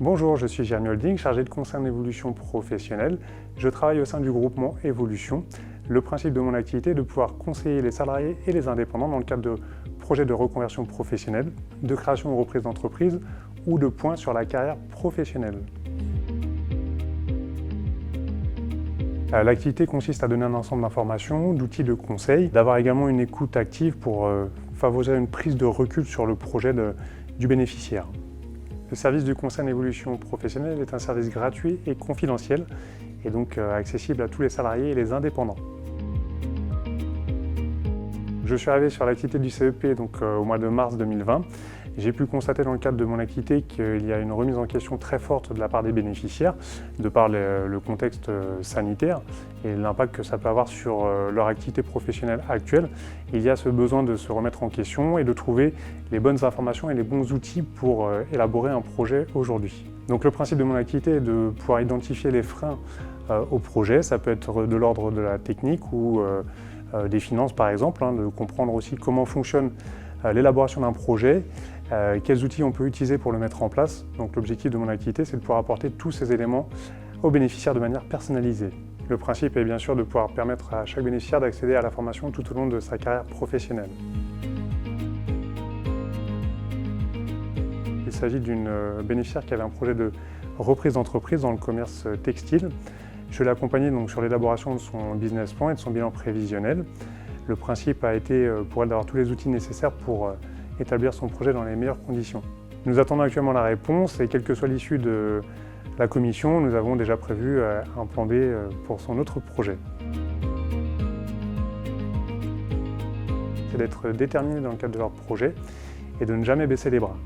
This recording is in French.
Bonjour, je suis Jérémy Holding, chargé de conseil en évolution professionnelle. Je travaille au sein du groupement Evolution. Le principe de mon activité est de pouvoir conseiller les salariés et les indépendants dans le cadre de projets de reconversion professionnelle, de création ou reprise d'entreprise ou de points sur la carrière professionnelle. L'activité consiste à donner un ensemble d'informations, d'outils de conseil, d'avoir également une écoute active pour favoriser une prise de recul sur le projet du bénéficiaire. Le service du conseil en évolution professionnelle est un service gratuit et confidentiel et donc accessible à tous les salariés et les indépendants. Je suis arrivé sur l'activité du CEP au mois de mars 2020. J'ai pu constater dans le cadre de mon activité qu'il y a une remise en question très forte de la part des bénéficiaires, de par le contexte sanitaire et l'impact que ça peut avoir sur leur activité professionnelle actuelle. Il y a ce besoin de se remettre en question et de trouver les bonnes informations et les bons outils pour élaborer un projet aujourd'hui. Donc le principe de mon activité est de pouvoir identifier les freins au projet. Ça peut être de l'ordre de la technique ou des finances par exemple, de comprendre aussi comment fonctionne l'élaboration d'un projet, quels outils on peut utiliser pour le mettre en place. Donc l'objectif de mon activité, c'est de pouvoir apporter tous ces éléments aux bénéficiaires de manière personnalisée. Le principe est bien sûr de pouvoir permettre à chaque bénéficiaire d'accéder à la formation tout au long de sa carrière professionnelle. Il s'agit d'une bénéficiaire qui avait un projet de reprise d'entreprise dans le commerce textile. Je l'ai accompagnée sur l'élaboration de son business plan et de son bilan prévisionnel. Le principe a été pour elle d'avoir tous les outils nécessaires pour établir son projet dans les meilleures conditions. Nous attendons actuellement la réponse et quelle que soit l'issue de la commission, nous avons déjà prévu un plan B pour son autre projet. C'est d'être déterminé dans le cadre de leur projet et de ne jamais baisser les bras.